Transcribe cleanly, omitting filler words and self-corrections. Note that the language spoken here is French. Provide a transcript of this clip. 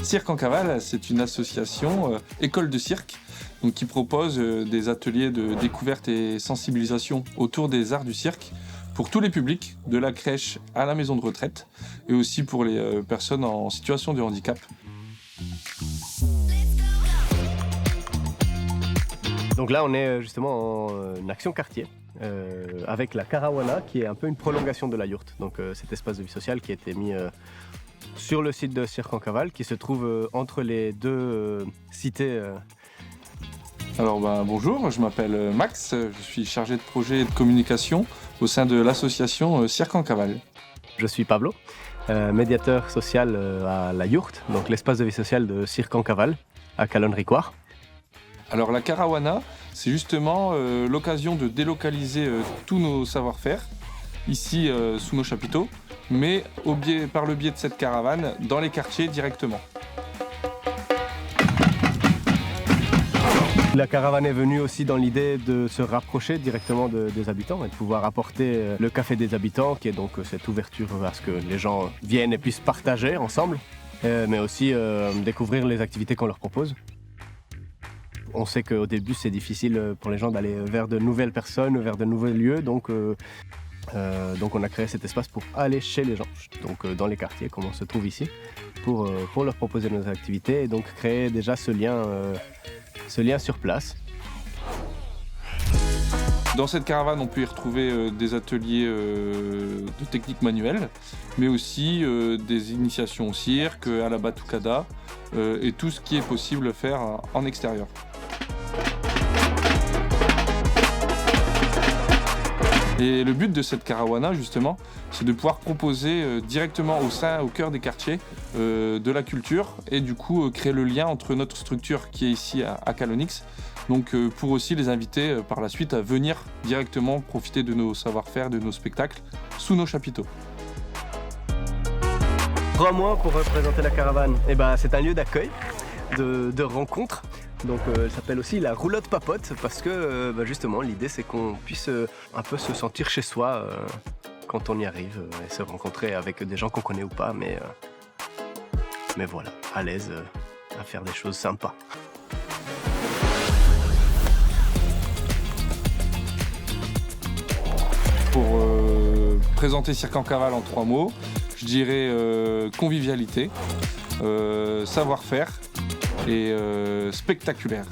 Cirque en Cavale, c'est une association école de cirque donc, qui propose des ateliers de découverte et sensibilisation autour des arts du cirque pour tous les publics, de la crèche à la maison de retraite, et aussi pour les personnes en situation de handicap. Donc là, on est justement en action quartier, avec la Carawana, qui est un peu une prolongation de la yourte. Donc cet espace de vie sociale qui a été mis sur le site de Cirque en Cavale, qui se trouve entre les deux cités. Alors bonjour, je m'appelle Max, je suis chargé de projet et de communication au sein de l'association Cirque en Cavale. Je suis Pablo, médiateur social à la yourte, donc l'espace de vie sociale de Cirque en Cavale, à Calonne-Ricoire. Alors la Carawana, c'est justement l'occasion de délocaliser tous nos savoir-faire, ici sous nos chapiteaux, mais par le biais de cette caravane, dans les quartiers directement. La caravane est venue aussi dans l'idée de se rapprocher directement des habitants et de pouvoir apporter le café des habitants, qui est donc cette ouverture à ce que les gens viennent et puissent partager ensemble, mais aussi découvrir les activités qu'on leur propose. On sait qu'au début c'est difficile pour les gens d'aller vers de nouvelles personnes, vers de nouveaux lieux, donc on a créé cet espace pour aller chez les gens, donc dans les quartiers comme on se trouve ici, pour leur proposer nos activités et donc créer déjà ce lien sur place. Dans cette caravane, on peut y retrouver des ateliers de techniques manuelles, mais aussi des initiations au cirque, à la batucada, et tout ce qui est possible de faire en extérieur. Et le but de cette Carawana, justement, c'est de pouvoir proposer directement au cœur des quartiers, de la culture et du coup créer le lien entre notre structure qui est ici à Calonix, donc pour aussi les inviter par la suite à venir directement profiter de nos savoir-faire, de nos spectacles sous nos chapiteaux. 3 mois pour représenter la caravane. Et c'est un lieu d'accueil, de rencontre. Donc elle s'appelle aussi la roulotte papote parce que justement l'idée c'est qu'on puisse un peu se sentir chez soi quand on y arrive et se rencontrer avec des gens qu'on connaît ou pas, mais voilà, à l'aise à faire des choses sympas. Pour présenter Cirque en Cavale en 3 mots, je dirais convivialité, savoir-faire et spectaculaire.